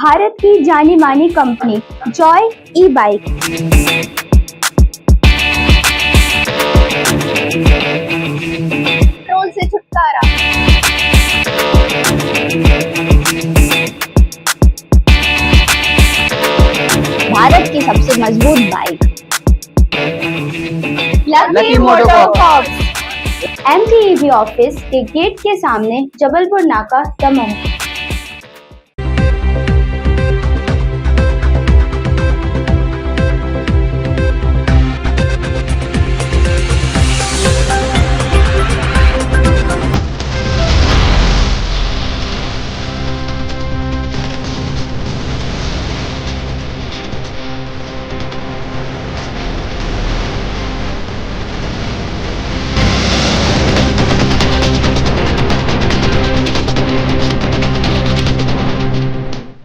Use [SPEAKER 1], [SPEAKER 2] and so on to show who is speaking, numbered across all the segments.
[SPEAKER 1] भारत की जानी मानी कंपनी जॉय ई बाइक पेट्रोल से छुटकारा। भारत की सबसे मजबूत बाइक लकी मोटरकॉर्प्स। MTEV ऑफिस के गेट के सामने, जबलपुर नाका, दमोह।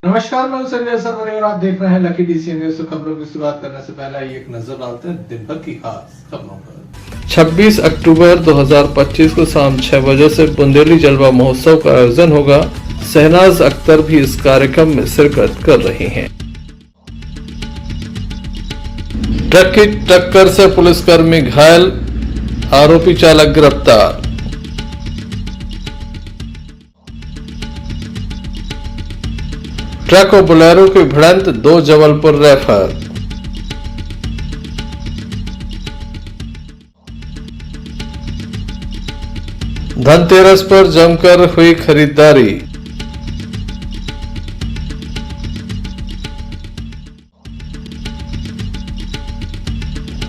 [SPEAKER 2] नमस्कार, मैं संजय सरवरे और आप देख रहे हैं लकी डीसी न्यूज। तो खबरों की शुरुआत करने से पहले एक नजर डालते हैं दिन भर की खास खबरों पर। 26 अक्टूबर 2025 को शाम 6 बजे से बुंदेली जलवा महोत्सव का आयोजन होगा। शहनाज अख्तर भी इस कार्यक्रम में शिरकत कर रही हैं। ट्रक की टक्कर से पुलिसकर्मी घायल, आरोपी चालक गिरफ्तार। ट्रक और बोलेरो की भिड़ंत, 2 जबलपुर रेफर। धनतेरस पर जमकर हुई खरीदारी।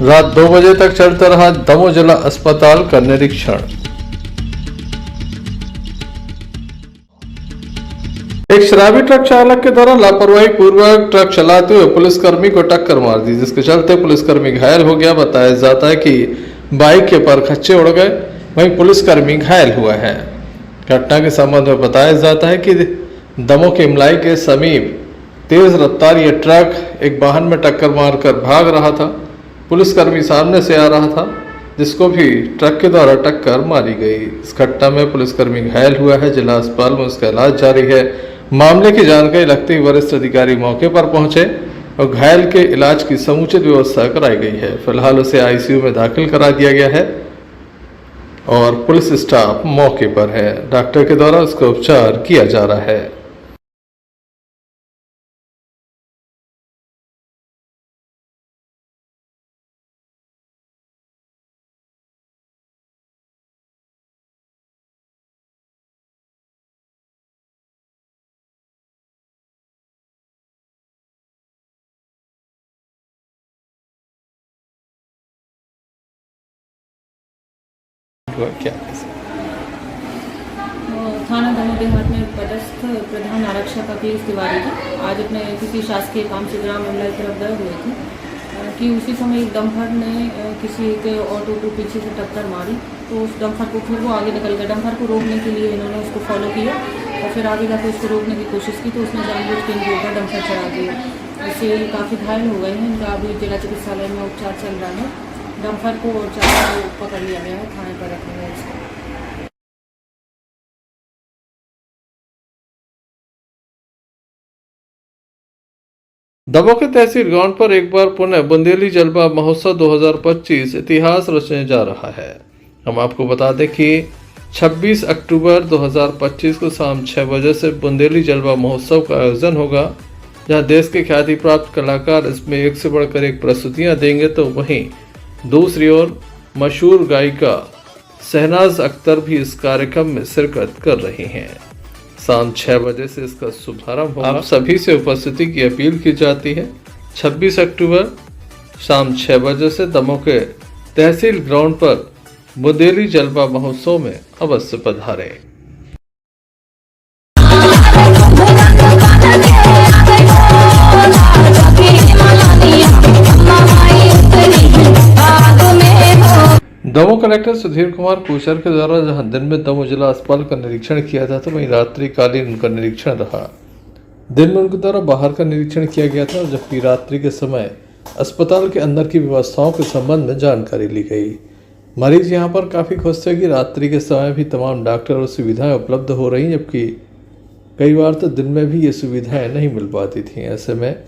[SPEAKER 2] रात 2 बजे तक चलता रहा दमोह जिला अस्पताल का निरीक्षण। एक शराबी ट्रक चालक के द्वारा लापरवाही पूर्वक ट्रक चलाते हुए पुलिसकर्मी को टक्कर मार दी, जिसके चलते पुलिसकर्मी घायल हो गया। बताया जाता है कि बाइक के परखच्चे उड़ गए, वहीं पुलिसकर्मी घायल हुआ है। घटना के संबंध में बताया जाता है कि दमोह के इमलाई के समीप तेज रफ्तार यह ट्रक एक वाहन में टक्कर मारकर भाग रहा था। पुलिसकर्मी सामने से आ रहा था, जिसको भी ट्रक के द्वारा टक्कर मारी गई। इस घटना में पुलिसकर्मी घायल हुआ है। जिला अस्पताल में उसका इलाज जारी है। मामले की जानकारी लगते ही वरिष्ठ अधिकारी मौके पर पहुंचे और घायल के इलाज की समुचित व्यवस्था कराई गई है। फिलहाल उसे आईसीयू में दाखिल करा दिया गया है और पुलिस स्टाफ मौके पर है। डॉक्टर के द्वारा उसका उपचार किया जा रहा है। क्या
[SPEAKER 3] थाना दमोह देहात में पदस्थ प्रधान आरक्षक अखिलेश तिवारी जी आज अपने किसी शासकीय काम से ग्राम अमला की तरफ गए हुए थे कि उसी समय एक डंपर ने किसी के ऑटो को पीछे से टक्कर मारी। तो उस डंपर को फिर वो आगे निकल गया। डंपर को रोकने के लिए इन्होंने उसको फॉलो किया और फिर आगे जाकर उसको रोकने की कोशिश की, तो उसने जानबूझ के इनके ऊपर डंपर चढ़ा दिया। इससे काफ़ी घायल हो गए हैं। इनका अभी जिला चिकित्सालय में उपचार चल रहा है। डंपर को और चालक को पकड़ लिया गया है, थाने पर रखा गया है इसको।
[SPEAKER 2] दमोह के तहसील ग्राउंड पर एक बार पुनः बुंदेली जलवा महोत्सव 2025 इतिहास रचने जा रहा है। हम आपको बता दें कि 26 अक्टूबर 2025 को शाम 6 बजे से बुंदेली जलवा महोत्सव का आयोजन होगा, जहां देश के ख्याति प्राप्त कलाकार इसमें एक से बढ़कर एक प्रस्तुतियां देंगे। तो वहीं दूसरी ओर मशहूर गायिका शहनाज अख्तर भी इस कार्यक्रम में शिरकत कर रही हैं। शाम 6 बजे से इसका शुभारंभ होगा। आप सभी से उपस्थिति की अपील की जाती है। 26 अक्टूबर शाम 6 बजे से दमोह के तहसील ग्राउंड पर बुंदेली जलवा महोत्सव में अवश्य पधारें। दमोह कलेक्टर सुधीर कुमार कुशर के द्वारा जहां दिन में दमोह जिला अस्पताल का निरीक्षण किया था, तो वहीं रात्रिकालीन उनका निरीक्षण रहा। दिन में उनके द्वारा बाहर का निरीक्षण किया गया था, जबकि रात्रि के समय अस्पताल के अंदर की व्यवस्थाओं के संबंध में जानकारी ली गई। मरीज यहां पर काफ़ी खुश थे कि रात्रि के समय भी तमाम डॉक्टर और सुविधाएं उपलब्ध हो रही, जबकि कई बार तो दिन में भी ये सुविधाएं नहीं मिल पाती थी। ऐसे में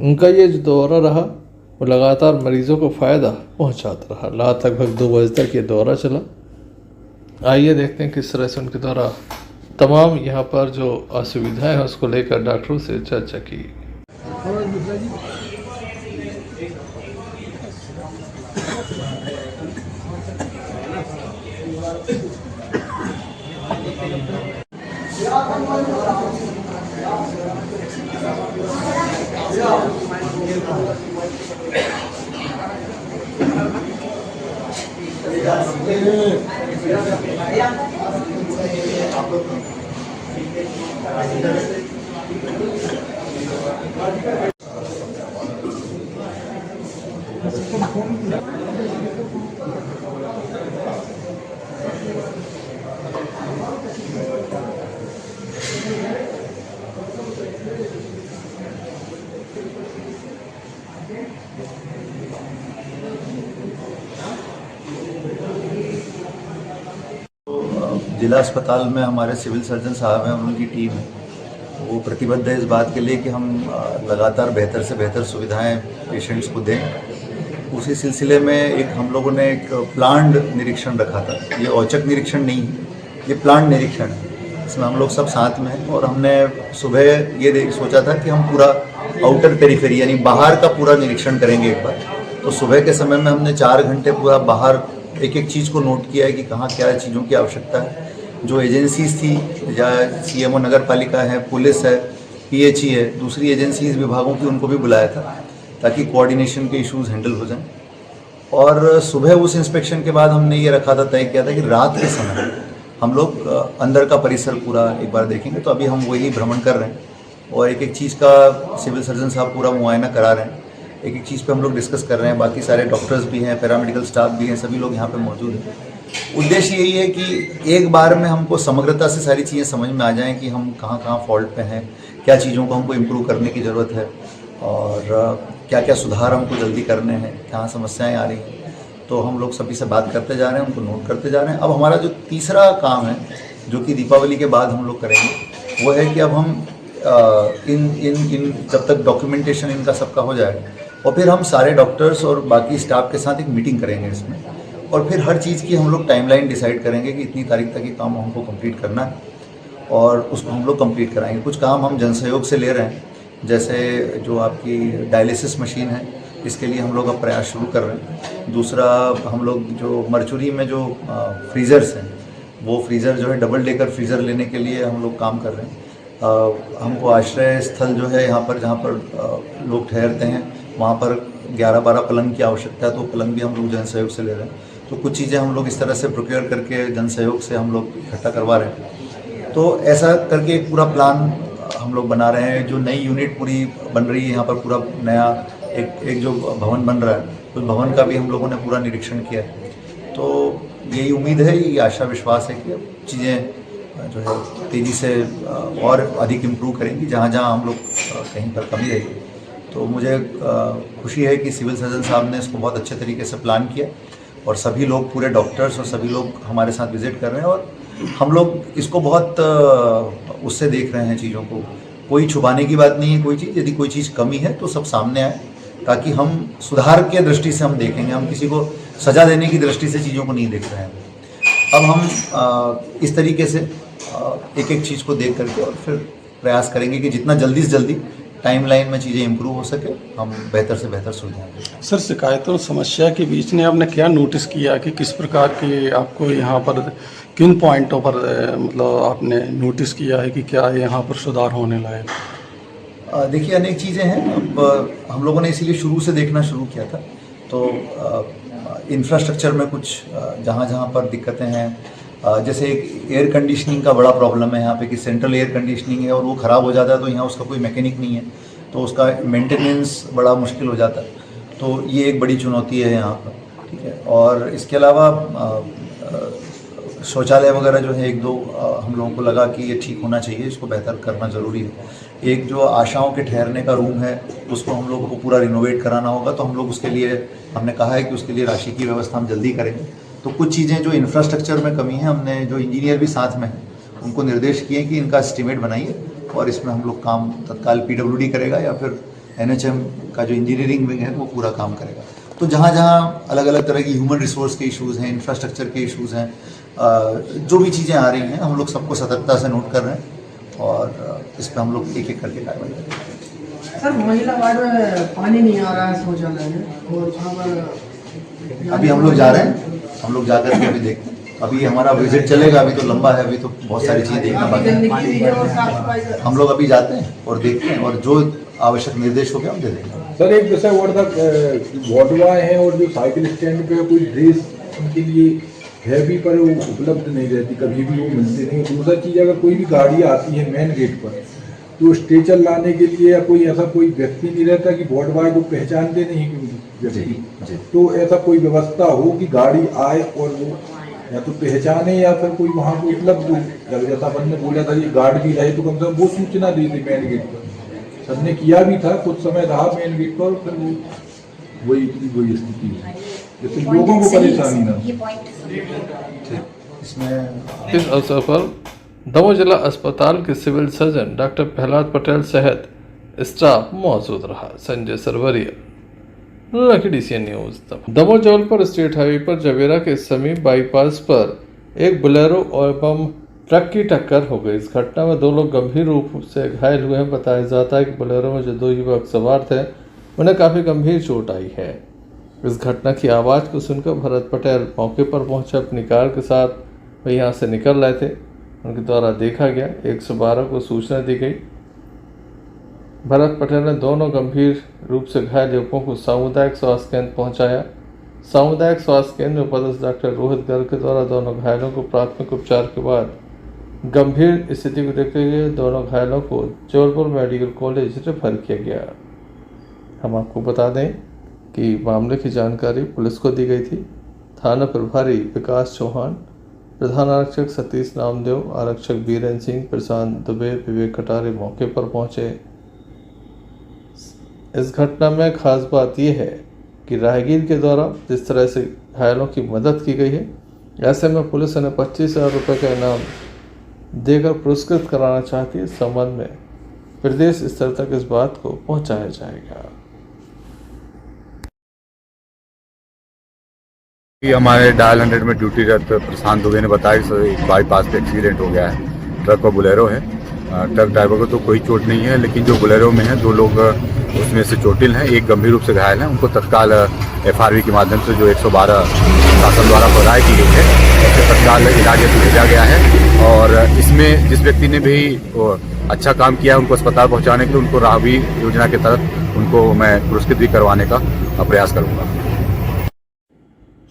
[SPEAKER 2] उनका ये जो दौरा रहा वो लगातार मरीजों को फ़ायदा पहुंचाता रहा। रात लगभग 2 बजे तक ये दौरा चला। आइए देखते हैं किस तरह से उनके द्वारा तमाम यहाँ पर जो असुविधाएं हैं उसको लेकर डॉक्टरों से चर्चा की।
[SPEAKER 4] जिला अस्पताल में हमारे सिविल सर्जन साहब हैं और उनकी टीम है, वो प्रतिबद्ध है इस बात के लिए कि हम लगातार बेहतर से बेहतर सुविधाएं पेशेंट्स को दें। उसी सिलसिले में हम लोगों ने एक प्लान्ड निरीक्षण रखा था। ये औचक निरीक्षण नहीं है, ये प्लान्ड निरीक्षण है। इसमें हम लोग सब साथ में हैं और हमने सुबह ये सोचा था कि हम पूरा आउटर पेरिफेरी यानी बाहर का पूरा निरीक्षण करेंगे एक बार। तो सुबह के समय में हमने 4 घंटे पूरा बाहर एक एक चीज़ को नोट किया है कि कहाँ क्या चीज़ों की आवश्यकता है। जो एजेंसीज थी या सीएमओ नगर पालिका है, पुलिस है, पीएचई है, दूसरी एजेंसीज विभागों की, उनको भी बुलाया था ताकि कोऑर्डिनेशन के इश्यूज हैंडल हो जाएं। और सुबह उस इंस्पेक्शन के बाद हमने ये रखा था, तय किया था कि रात के समय हम लोग अंदर का परिसर पूरा एक बार देखेंगे। तो अभी हम वही भ्रमण कर रहे हैं और एक एक चीज़ का सिविल सर्जन साहब पूरा मुआयना करा रहे हैं। एक एक चीज़ पे हम लोग डिस्कस कर रहे हैं। बाकी सारे डॉक्टर्स भी हैं, पैरामेडिकल स्टाफ भी हैं, सभी लोग यहाँ पे मौजूद हैं। उद्देश्य यही है कि एक बार में हमको समग्रता से सारी चीज़ें समझ में आ जाएं कि हम कहाँ कहाँ फॉल्ट पे हैं, क्या चीज़ों को हमको इम्प्रूव करने की ज़रूरत है और क्या क्या सुधार हमको जल्दी करने हैं, कहाँ समस्याएँ आ रही हैं। तो हम लोग सभी से बात करते जा रहे हैं, उनको नोट करते जा रहे हैं। अब हमारा जो तीसरा काम है, जो कि दीपावली के बाद हम लोग करेंगे, वो है कि अब हम इन जब तक डॉक्यूमेंटेशन इनका सबका हो जाएगा और फिर हम सारे डॉक्टर्स और बाकी स्टाफ के साथ एक मीटिंग करेंगे इसमें, और फिर हर चीज़ की हम लोग टाइमलाइन डिसाइड करेंगे कि इतनी तारीख तक ये काम हमको कंप्लीट करना है और उसको हम लोग कंप्लीट कराएंगे। कुछ काम हम जनसहयोग से ले रहे हैं, जैसे जो आपकी डायलिसिस मशीन है, इसके लिए हम लोग अब प्रयास शुरू कर रहे हैं। दूसरा, हम लोग जो मर्चुरी में जो फ्रीज़र्स हैं, वो फ्रीज़र जो है डबल डेकर फ्रीज़र लेने के लिए हम लोग काम कर रहे हैं। हमको आश्रय स्थल जो है यहाँ पर, जहाँ पर लोग ठहरते हैं, वहाँ पर 11-12 पलंग की आवश्यकता है, तो पलंग भी हम लोग जन सहयोग से ले रहे हैं। तो कुछ चीज़ें हम लोग इस तरह से प्रोक्योर करके जन सहयोग से हम लोग इकट्ठा करवा रहे हैं। तो ऐसा करके एक पूरा प्लान हम लोग बना रहे हैं। जो नई यूनिट पूरी बन रही है यहाँ पर, पूरा नया एक जो भवन बन रहा है, उस भवन का भी हम लोगों ने पूरा निरीक्षण किया है। तो यही उम्मीद है, ये आशा विश्वास है कि चीज़ें जो है तेज़ी से और अधिक इम्प्रूव करेंगी जहाँ जहाँ हम लोग कहीं पर कमी रही। तो मुझे खुशी है कि सिविल सर्जन साहब ने इसको बहुत अच्छे तरीके से प्लान किया और सभी लोग, पूरे डॉक्टर्स और सभी लोग हमारे साथ विजिट कर रहे हैं और हम लोग इसको बहुत उससे देख रहे हैं चीज़ों को। कोई छुपाने की बात नहीं है कोई चीज़। यदि कोई चीज़ कमी है तो सब सामने आए, ताकि हम सुधार के दृष्टि से हम देखेंगे। हम किसी को सजा देने की दृष्टि से चीज़ों को नहीं देख रहे हैं। अब हम इस तरीके से एक एक चीज़ को देख करके और फिर प्रयास करेंगे कि जितना जल्दी से जल्दी टाइमलाइन में चीज़ें इम्प्रूव हो सके, हम बेहतर से बेहतर सुविधाएं दें।
[SPEAKER 5] सर, शिकायतों और समस्या के बीच में आपने क्या नोटिस किया कि किस प्रकार के आपको यहाँ पर किन पॉइंटों पर मतलब आपने नोटिस किया है कि क्या यहाँ पर सुधार होने लायक?
[SPEAKER 4] देखिए, अनेक चीज़ें हैं। अब हम लोगों ने इसीलिए शुरू से देखना शुरू किया था। तो इंफ्रास्ट्रक्चर में कुछ जहाँ जहाँ पर दिक्कतें हैं, जैसे एक एयर कंडीशनिंग का बड़ा प्रॉब्लम है यहाँ पे कि सेंट्रल एयर कंडीशनिंग है और वो ख़राब हो जाता है तो यहाँ उसका कोई मैकेनिक नहीं है, तो उसका मेंटेनेंस बड़ा मुश्किल हो जाता है। तो ये एक बड़ी चुनौती है यहाँ पर, ठीक है। और इसके अलावा शौचालय वगैरह जो है 1-2 हम लोगों को लगा कि ये ठीक होना चाहिए, इसको बेहतर करना ज़रूरी है। एक जो आशाओं के ठहरने का रूम है, उसको हम लोगों को पूरा रिनोवेट कराना होगा, तो हम लोग उसके लिए हमने कहा है कि उसके लिए राशि की व्यवस्था हम जल्दी करेंगे। तो कुछ चीज़ें जो इंफ्रास्ट्रक्चर में कमी है, हमने जो इंजीनियर भी साथ में हैं उनको निर्देश किए कि इनका एस्टिमेट बनाइए और इसमें हम लोग काम तत्काल पीडब्ल्यूडी करेगा या फिर एनएचएम का जो इंजीनियरिंग विंग है वो पूरा काम करेगा। तो जहाँ जहाँ अलग अलग तरह की ह्यूमन रिसोर्स के इश्यूज़ हैं, इंफ्रास्ट्रक्चर के इश्यूज़ हैं, जो भी चीज़ें आ रही हैं हम लोग सबको सतर्कता से नोट कर रहे हैं और इस पर हम लोग एक एक करके कार्रवाई करेंगे।
[SPEAKER 6] सर महिला वार्ड में पानी नहीं आ रहा है शौचालय में, और वहाँ पर
[SPEAKER 4] अभी हम लोग जा रहे हैं, हम लोग जा करके अभी देखते हैं। अभी हमारा विजिट चलेगा, अभी तो लंबा है, अभी तो बहुत सारी चीज़ें देखना बाकी है। हम लोग अभी जाते हैं और देखते हैं और जो आवश्यक निर्देश हो गया हम दे देंगे।
[SPEAKER 7] सर एक विषय और था, वार्डवाए हैं और जो साइकिल स्टैंड पे कोई ड्रेस उनके लिए है भी पर वो उपलब्ध नहीं रहती, कभी भी वो मिलते नहीं। दूसरा चीज़, अगर कोई भी गाड़ी आती है मेन गेट पर तो स्ट्रेचर लाने के लिए या कोई ऐसा कोई व्यक्ति नहीं रहता कि वार्डवाए को पहचानते नहीं व्यक्ति, तो ऐसा कोई व्यवस्था हो कि गाड़ी आए और वो या तो पहचाने या फिर कोई वहाँ पे उपलब्ध हो। जैसा अपन ने बोला था ये गार्ड भी रहे तो कम से कम वो सूचना दी थी मेन गेट पर। सबने किया भी था, कुछ समय रहा मेन गेट पर, फिर वो वही स्थिति है, जैसे लोगों को परेशानी ना।
[SPEAKER 2] इस अवसर पर दमोह जिला अस्पताल के civil surgeon doctor Prahlad Patel सहित स्टाफ मौजूद रहा। Sanjay Sarwaria, lucky DCN news. Damoh Jabalpur state highway पर जवेरा के समीप बाईपास पर एक बोलेरो एवं ट्रक की टक्कर हो गई। इस घटना में 2 लोग गंभीर रूप से घायल हुए हैं। बताया जाता है कि बोलेरो में जो 2 युवक सवार थे उन्हें काफ़ी गंभीर चोट आई है। इस घटना की आवाज़ को सुनकर भरत पटेल मौके पर पहुंचे। अपनी कार के साथ वह यहाँ से निकल रहे थे, उनके द्वारा देखा गया। 112 को सूचना दी गई। भरत पटेल ने दोनों गंभीर रूप से घायल युवकों को सामुदायिक स्वास्थ्य केंद्र पहुंचाया। सामुदायिक स्वास्थ्य केंद्र में पदस्थ डॉक्टर रोहित गर्ग के द्वारा दोनों घायलों को प्राथमिक उपचार के बाद गंभीर स्थिति को देखते हुए दोनों घायलों को जबलपुर मेडिकल कॉलेज रेफर किया गया। हम आपको बता दें कि मामले की जानकारी पुलिस को दी गई थी। थाना प्रभारी विकास चौहान, प्रधान आरक्षक सतीश नामदेव, आरक्षक बीरेन सिंह, प्रशांत दुबे, विवेक कटारे मौके पर पहुंचे। इस घटना में खास बात यह है कि राहगीर के द्वारा जिस तरह से घायलों की मदद की गई है, ऐसे में पुलिस उन्हें 25,000 रुपये का इनाम देकर पुरस्कृत कराना चाहती है। इस संबंध में प्रदेश स्तर तक इस बात को पहुंचाया जाएगा।
[SPEAKER 8] हमारे डायल 100 में ड्यूटीरत प्रशांत दुबे ने बताया कि एक बाईपास पे एक्सीडेंट हो गया है। ट्रक और बोलेरो है। ट्रक ड्राइवर को तो कोई चोट नहीं है, लेकिन जो बोलेरो में है 2 लोग उसमें से चोटिल हैं, एक गंभीर रूप से घायल है। उनको तत्काल FRV के माध्यम से जो 112 शासन द्वारा प्रदाय की गई है उससे तत्काल इलाज हेतु भेजा गया है। और इसमें जिस व्यक्ति ने भी अच्छा काम किया है उनको अस्पताल पहुँचाने के लिए उनको राहवी योजना के तहत उनको मैं पुरस्कृत भी करवाने का प्रयास करूँगा।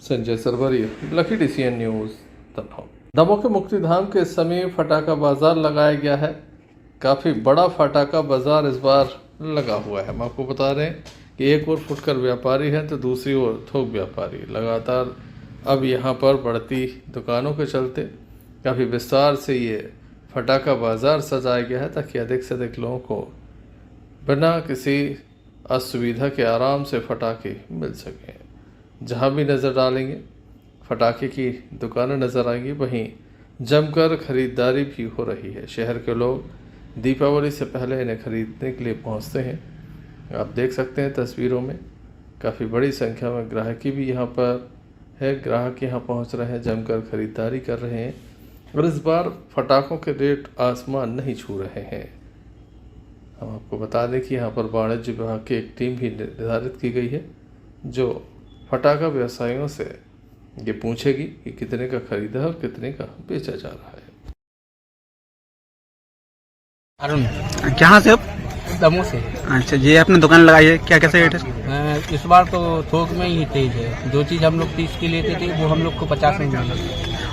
[SPEAKER 2] Sanjay Sarwaria, lucky DCN news Damoh. Damoh के मुक्तिधाम के समीप फटाका बाजार लगाया गया है। काफ़ी बड़ा फटाका बाजार इस बार लगा हुआ है। हम आपको बता रहे हैं कि एक ओर फुटकर व्यापारी हैं तो दूसरी ओर थोक व्यापारी। लगातार अब यहाँ पर बढ़ती दुकानों के चलते काफ़ी विस्तार से ये फटाका बाजार सजाया गया है ताकि अधिक से अधिक लोगों को बिना किसी असुविधा के आराम से फटाखे मिल सकें। जहाँ भी नज़र डालेंगे फटाके की दुकानें नज़र आएंगी, वहीं जमकर खरीदारी भी हो रही है। शहर के लोग दीपावली से पहले इन्हें खरीदने के लिए पहुंचते हैं। आप देख सकते हैं तस्वीरों में काफ़ी बड़ी संख्या में ग्राहकी भी यहाँ पर है। ग्राहक यहाँ पहुँच रहे हैं, जमकर खरीदारी कर रहे हैं और इस बार फटाकों के रेट आसमान नहीं छू रहे हैं। हम आपको बता दें कि यहाँ पर वाणिज्य विभाग की एक टीम भी निर्धारित की गई है जो फटाका व्यवसायियों से ये पूछेगी कि कितने का खरीदा है और कितने का बेचा जा रहा है।
[SPEAKER 9] अरुण,
[SPEAKER 6] कहाँ से आप?
[SPEAKER 9] दमोह से।
[SPEAKER 6] अच्छा, ये आपने दुकान लगाई है, क्या कैसे रेट है?
[SPEAKER 9] इस बार तो थोक में ही तेज है। जो चीज़ हम लोग 30 की लेते थे वो हम लोग को 50 में मिला।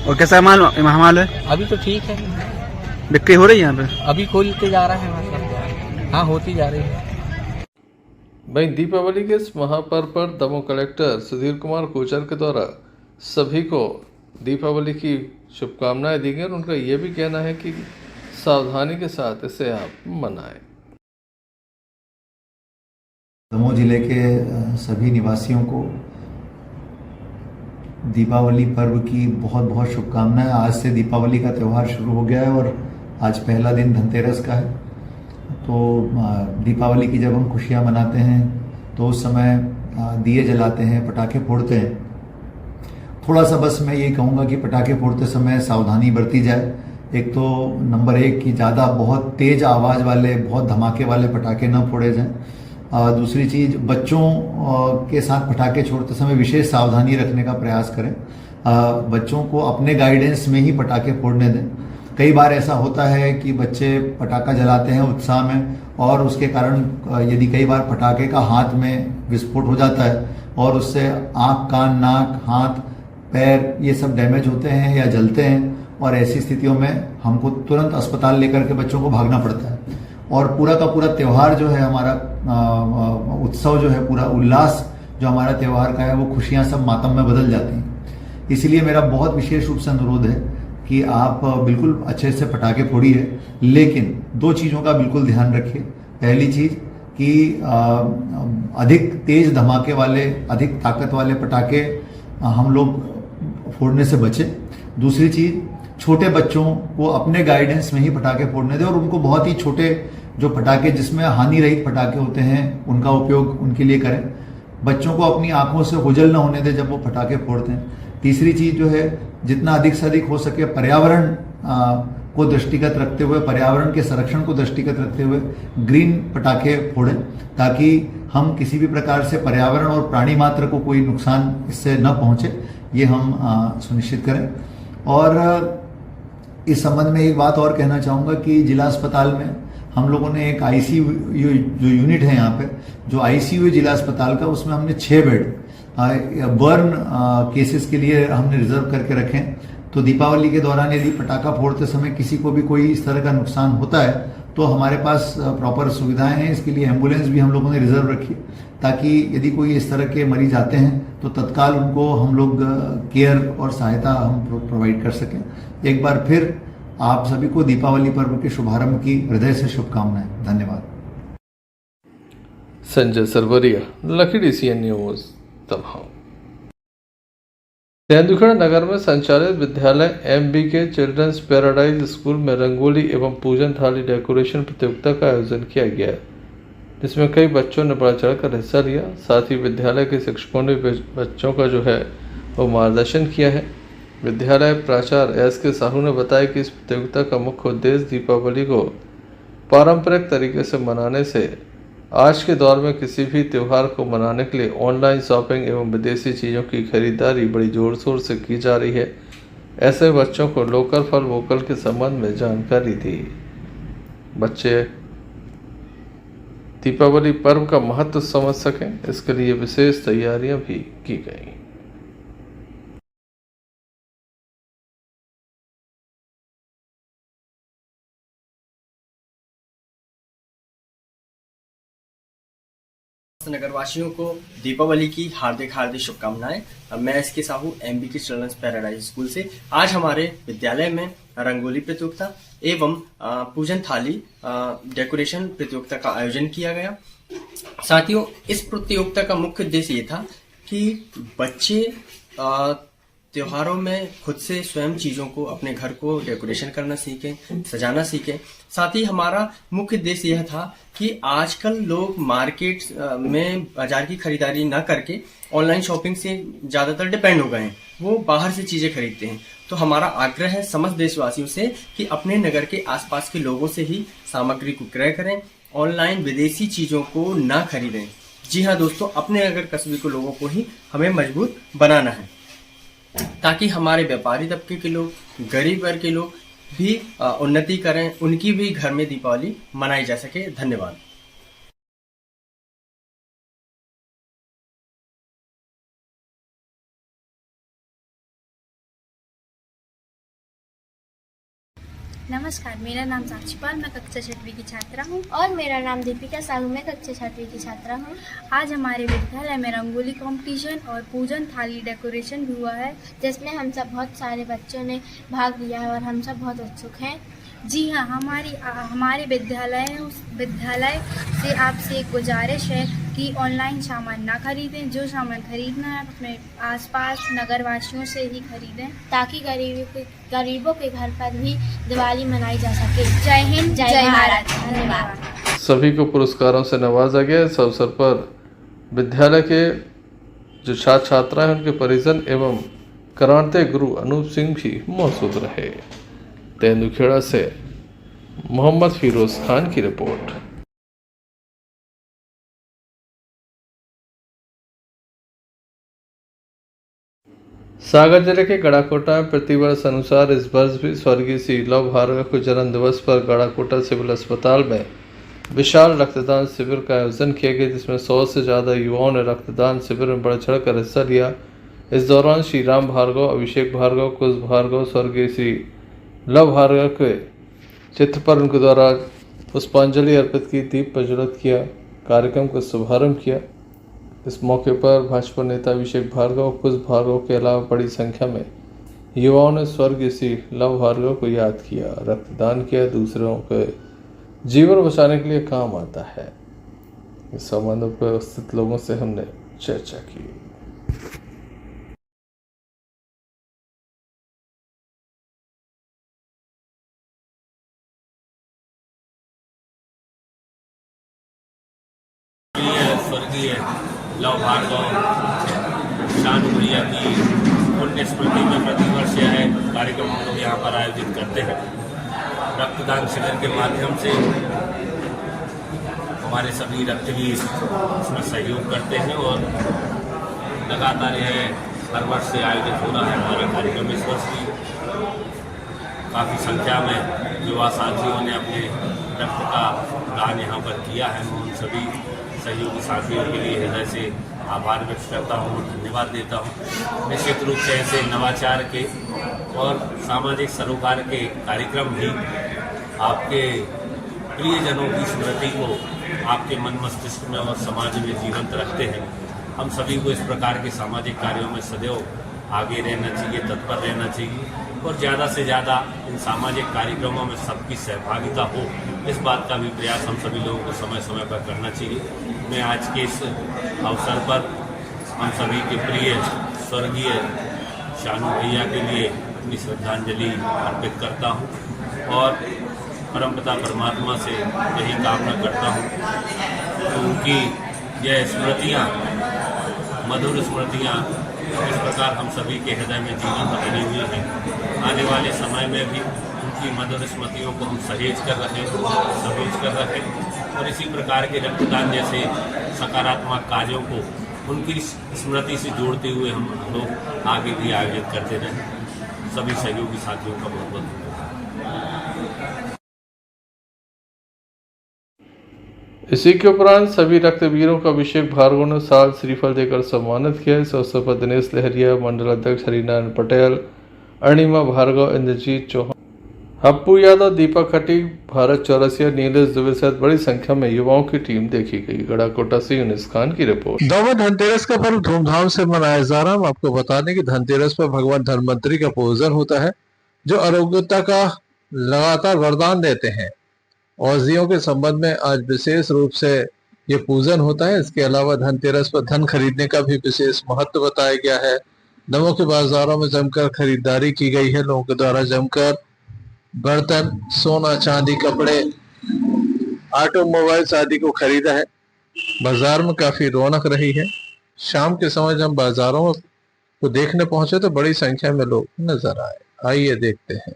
[SPEAKER 6] और कैसा माल है?
[SPEAKER 9] अभी तो ठीक है,
[SPEAKER 6] बिक्री हो रही है यहाँ पे?
[SPEAKER 9] अभी खोलते जा रहा है। हाँ, होती जा रही है।
[SPEAKER 2] वहीं दीपावली के इस महापर्व पर दमोह कलेक्टर सुधीर कुमार कोचर के द्वारा सभी को दीपावली की शुभकामनाएं दी गई और उनका यह भी कहना है कि सावधानी के साथ इसे आप मनाएं।
[SPEAKER 4] दमोह जिले के सभी निवासियों को दीपावली पर्व की बहुत बहुत शुभकामनाएं। आज से दीपावली का त्यौहार शुरू हो गया है और आज पहला दिन धनतेरस का है। तो दीपावली की जब हम खुशियां मनाते हैं तो उस समय दिए जलाते हैं, पटाखे फोड़ते हैं। थोड़ा सा बस मैं ये कहूँगा कि पटाखे फोड़ते समय सावधानी बरती जाए। एक तो नंबर 1 कि ज़्यादा बहुत तेज़ आवाज़ वाले, बहुत धमाके वाले पटाखे न फोड़े जाएं। दूसरी चीज़, बच्चों के साथ पटाखे छोड़ते समय विशेष सावधानी रखने का प्रयास करें। बच्चों को अपने गाइडेंस में ही पटाखे फोड़ने दें। कई बार ऐसा होता है कि बच्चे पटाखा जलाते हैं उत्साह में और उसके कारण यदि कई बार पटाखे का हाथ में विस्फोट हो जाता है और उससे आँख, कान, नाक, हाथ, पैर ये सब डैमेज होते हैं या जलते हैं और ऐसी स्थितियों में हमको तुरंत अस्पताल लेकर के बच्चों को भागना पड़ता है और पूरा का पूरा त्यौहार जो है हमारा, उत्सव जो है, पूरा उल्लास जो हमारा त्यौहार का है, वो खुशियां सब मातम में बदल जाती हैं। इसलिए मेरा बहुत विशेष रूप से अनुरोध है कि आप बिल्कुल अच्छे से पटाखे फोड़िए, लेकिन 2 चीज़ों का बिल्कुल ध्यान रखिए। पहली चीज़ कि अधिक तेज धमाके वाले, अधिक ताकत वाले पटाखे हम लोग फोड़ने से बचें। दूसरी चीज़, छोटे बच्चों को अपने गाइडेंस में ही पटाखे फोड़ने दें और उनको बहुत ही छोटे जो पटाखे जिसमें हानि रहित पटाखे होते हैं उनका उपयोग उनके लिए करें। बच्चों को अपनी आंखों से ओझल न होने दें जब वो पटाखे फोड़ते हैं। तीसरी चीज़ जो है, जितना अधिक से अधिक हो सके पर्यावरण को दृष्टिगत रखते हुए, पर्यावरण के संरक्षण को दृष्टिगत रखते हुए ग्रीन पटाखे फोड़ें ताकि हम किसी भी प्रकार से पर्यावरण और प्राणी मात्र को कोई नुकसान इससे न पहुंचे, ये हम सुनिश्चित करें। और इस संबंध में एक बात और कहना चाहूँगा कि जिला अस्पताल में हम लोगों ने एक आईसीयू जो यूनिट है यहाँ पे, जो आईसीयू है जिला अस्पताल का, उसमें हमने 6 बेड बर्न केसेस के लिए हमने रिजर्व करके रखे हैं। तो दीपावली के दौरान यदि पटाखा फोड़ते समय किसी को भी कोई इस तरह का नुकसान होता है तो हमारे पास प्रॉपर सुविधाएं हैं। इसके लिए एम्बुलेंस भी हम लोगों ने रिजर्व रखी ताकि यदि कोई इस तरह के मरीज आते हैं तो तत्काल उनको हम लोग केयर और सहायता हम प्रोवाइड कर सकें। एक बार फिर आप सभी को दीपावली पर्व के शुभारंभ की हृदय से शुभकामनाएं। धन्यवाद।
[SPEAKER 2] संजय सरवरिया, लखीडी CN न्यूज़, तमाम। तेंदुखेड़ा नगर में संचालित विद्यालय MBK चिल्ड्रंस पैराडाइज स्कूल में रंगोली एवं पूजन थाली डेकोरेशन प्रतियोगिता का आयोजन किया गया, जिसमें कई बच्चों ने बढ़ चढ़कर हिस्सा लिया। साथ ही विद्यालय के शिक्षकों ने बच्चों का जो है वो मार्गदर्शन किया है। विद्यालय प्राचार्य SK साहू ने बताया कि इस प्रतियोगिता का मुख्य उद्देश्य दीपावली को पारंपरिक तरीके से मनाने से आज के दौर में किसी भी त्यौहार को मनाने के लिए ऑनलाइन शॉपिंग एवं विदेशी चीज़ों की खरीदारी बड़ी जोर शोर से की जा रही है। ऐसे बच्चों को लोकल फॉर वोकल के संबंध में जानकारी दी। बच्चे दीपावली पर्व का महत्व समझ सकें, इसके लिए विशेष तैयारियां भी की गई।
[SPEAKER 10] नगरवासियों को दीपावली की हार्दिक हार्दिक शुभकामनाएं। मैं SK Sahu MBK children's paradise school से आज हमारे विद्यालय में रंगोली प्रतियोगिता एवं पूजन थाली डेकोरेशन प्रतियोगिता का आयोजन किया गया। साथियों, इस प्रतियोगिता का मुख्य उद्देश्य ये था कि बच्चे त्योहारों में खुद से स्वयं चीज़ों को, अपने घर को डेकोरेशन करना सीखें, सजाना सीखें। साथ ही हमारा मुख्य उद्देश्य यह था कि आजकल लोग मार्केट में बाजार की खरीदारी ना करके ऑनलाइन शॉपिंग से ज़्यादातर डिपेंड हो गए हैं, वो बाहर से चीज़ें खरीदते हैं। तो हमारा आग्रह है समस्त देशवासियों से कि अपने नगर के आसपास के लोगों से ही सामग्री को क्रय करें, ऑनलाइन विदेशी चीज़ों को ना खरीदें। जी हाँ दोस्तों, अपने नगर कस्बे के लोगों को ही हमें मजबूत बनाना है ताकि हमारे व्यापारी तबके के लोग, गरीब वर्ग के लोग भी उन्नति करें, उनकी भी घर में दीपावली मनाई जा सके। धन्यवाद।
[SPEAKER 11] नमस्कार, मेरा नाम साक्षीपाल, मैं कक्षा 6वीं की छात्रा हूँ।
[SPEAKER 12] और मेरा नाम दीपिका साहू, मैं कक्षा 6वीं की छात्रा हूँ।
[SPEAKER 11] आज हमारे विद्यालय में रंगोली कंपटीशन और पूजन थाली डेकोरेशन भी हुआ है,
[SPEAKER 12] जिसमें हम सब बहुत सारे बच्चों ने भाग लिया है और हम सब बहुत उत्सुक हैं।
[SPEAKER 11] जी हाँ, हमारे विद्यालय से आपसे एक गुजारिश है कि ऑनलाइन सामान ना खरीदें। जो सामान खरीदना है अपने आसपास नगरवासियों से ही खरीदें, ताकि गरीबों के घर पर भी दिवाली मनाई जा सके। जय हिंद, जय भारत। धन्यवाद।
[SPEAKER 2] सभी को पुरस्कारों से नवाजा गया। इस अवसर पर विद्यालय के जो छात्र छात्रा हैं उनके परिजन एवं कराटे गुरु अनूप सिंह भी मौजूद रहे। तेंदुखेड़ा से मोहम्मद फिरोज खान की रिपोर्ट। सागर जिले के गड़ाकोटा में प्रतिवर्ष अनुसार इस वर्ष भी स्वर्गीय श्री लव भार्गव को जन्म दिवस पर गड़ाकोटा सिविल अस्पताल में विशाल रक्तदान शिविर का आयोजन किया गया, जिसमें 100 से ज़्यादा युवाओं ने रक्तदान शिविर में बढ़ चढ़ कर हिस्सा लिया। इस दौरान श्री राम भार्गव, अभिषेक भार्गव, कुश भार्गव, स्वर्गीय श्री लव भार्गव के चित्र पर उनके द्वारा पुष्पांजलि अर्पित की, दीप प्रज्वलित किया, कार्यक्रम का शुभारंभ किया। इस मौके पर भाजपा नेता अभिषेक भार्गव, कुश भार्गव के अलावा बड़ी संख्या में युवाओं ने स्वर्गीय श्री लव भार्गव को याद किया, रक्तदान किया। दूसरों के जीवन बचाने के लिए काम आता है। इस संबंध में उपस्थित लोगों से हमने चर्चा की।
[SPEAKER 9] स्वर्गीय लव भार्गव शानू भैया की पुण्य स्मृति में प्रतिवर्ष यह कार्यक्रम हम लोग यहाँ पर आयोजित करते हैं। रक्तदान शिविर के माध्यम से हमारे सभी रक्तवीर इसमें सहयोग करते हैं और लगातार यह हर वर्ष से आयोजित हो रहा है हमारा कार्यक्रम। इस वर्ष भी काफ़ी संख्या में युवा साथियों ने अपने रक्त का दान यहाँ पर किया है। मैं उन सभी सहयोगी साथियों के लिए हृदय से आभार व्यक्त करता हूँ, धन्यवाद देता हूँ। निश्चित रूप से ऐसे नवाचार के और सामाजिक सरोकार के कार्यक्रम भी आपके प्रियजनों की स्मृति को आपके मन मस्तिष्क में और समाज में जीवंत रखते हैं। हम सभी को इस प्रकार के सामाजिक कार्यों में सदैव आगे रहना चाहिए, तत्पर रहना चाहिए और ज़्यादा से ज़्यादा इन सामाजिक कार्यक्रमों में सबकी सहभागिता हो, इस बात का भी प्रयास हम सभी लोगों को समय समय पर करना चाहिए। मैं आज के इस अवसर पर हम सभी के प्रिय स्वर्गीय शानू भैया के लिए अपनी श्रद्धांजलि अर्पित करता हूँ और परमपिता परमात्मा से यही कामना करता हूँ कि उनकी यह स्मृतियाँ, मधुर स्मृतियाँ इस प्रकार हम सभी के हृदय में जीवंत बनी हुई हैं। आने वाले समय में भी उनकी मधुर स्मृतियों को हम सहेज कर रखें और इसी प्रकार के रक्तदान जैसे सकारात्मक कार्यों को उनकी स्मृति से जोड़ते हुए हम लोग आगे भी आयोजित करते रहें। सभी सहयोगी साथियों का बहुत बहुत धन्यवाद।
[SPEAKER 2] इसी के उपरांत सभी रक्तवीरों का अभिषेक भार्गव ने साल श्रीफल देकर सम्मानित किया। इस अवसर पर दिनेश लहरिया, मंडल अध्यक्ष हरिनारायण पटेल, अणिमा भार्गव, इंद्रजीत चौहान, हप्पू यादव, दीपक खटी, भारत चौरसिया, नीलेश दुबे सहित बड़ी संख्या में युवाओं की टीम देखी गई। गड़ाकोटा से यूनिस खान की रिपोर्ट।
[SPEAKER 13] दौड़ धनतेरस का पर्व धूमधाम से मनाया जा रहा है। आपको बता दें कि धनतेरस पर भगवान धन्वंतरी का पूजन होता है, जो आरोग्यता का लगातार वरदान देते हैं। औषधियों के संबंध में आज विशेष रूप से ये पूजन होता है। इसके अलावा धनतेरस पर धन खरीदने का भी विशेष महत्व बताया गया है। नवों के बाजारों में जमकर खरीदारी की गई है। लोगों के द्वारा जमकर बर्तन, सोना, चांदी, कपड़े, ऑटोमोबाइल्स आदि को खरीदा है। बाजार में काफी रौनक रही है। शाम के समय जब बाजारों को देखने पहुंचे तो बड़ी संख्या में लोग नजर आए। आइए देखते हैं।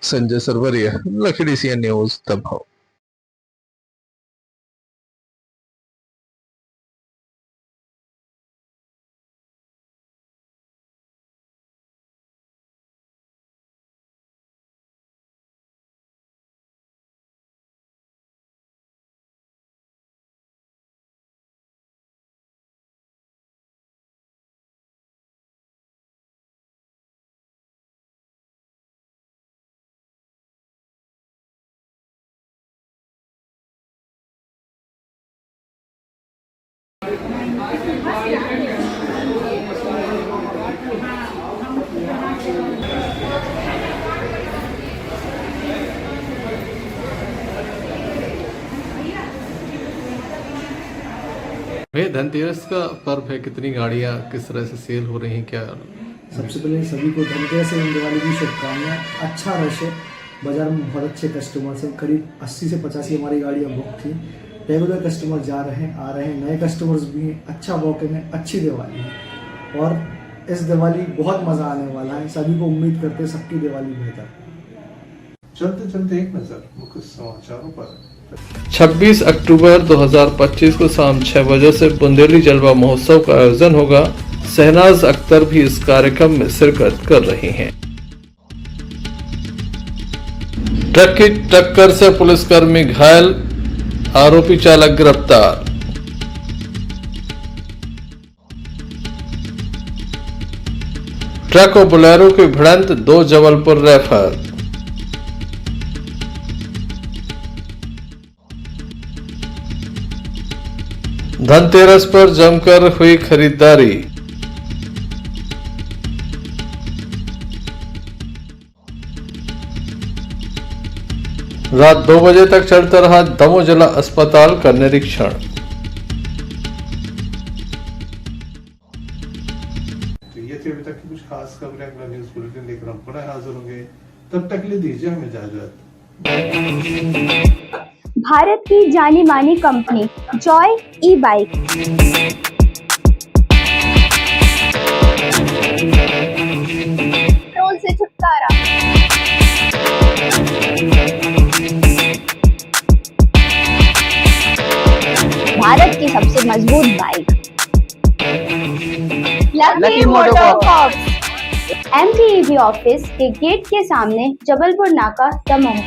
[SPEAKER 13] संजय सरवरिया, लखड़ी सी न्यूज दबाव।
[SPEAKER 2] भैया धनतेरस का पर्व है, कितनी गाड़ियाँ किस तरह से सेल हो रही हैं, क्या?
[SPEAKER 6] सबसे पहले सभी को धनतेरस एवं दिवाली की शुभकामनाएं। अच्छा रश है बाजार में, बहुत अच्छे कस्टमर्स हैं। करीब 80 से 85 हमारी गाड़ियाँ बुक थी। रेगुलर कस्टमर जा रहे हैं, आ रहे हैं, नए कस्टमर्स भी हैं। अच्छा वॉकिंग है, अच्छी दिवाली है और इस दिवाली बहुत मज़ा आने वाला है। सभी को उम्मीद करते हैं सबकी दिवाली बेहतर।
[SPEAKER 13] चलते चलते एक नजर मुख्य समाचारों पर।
[SPEAKER 2] 26 अक्टूबर 2025 को शाम 6 बजे से बुंदेली जलवा महोत्सव का आयोजन होगा। शहनाज अख्तर भी इस कार्यक्रम में शिरकत कर रही हैं। ट्रक की टक्कर से पुलिसकर्मी घायल, आरोपी चालक गिरफ्तार। ट्रक और बोलेरो की भिड़ंत, 2 जबलपुर रेफर। धनतेरस पर जमकर हुई खरीदारी। रात 2 बजे तक चलता रहा दमोह जिला अस्पताल का निरीक्षण।
[SPEAKER 13] तो ये थी अभी तक की कुछ खास खबरें। अगला न्यूज बुलेटिन लेकर हम पुनः हाजिर होंगे, तब तक के लिए दीजिए हमें इजाजत।
[SPEAKER 1] भारत की जानी मानी कंपनी जॉय ई बाइक पेट्रोल से छुटकारा। भारत की सबसे मजबूत बाइक लकी मोटरकॉर्प्स। MTEV ऑफिस के गेट के सामने, जबलपुर नाका, दमोह।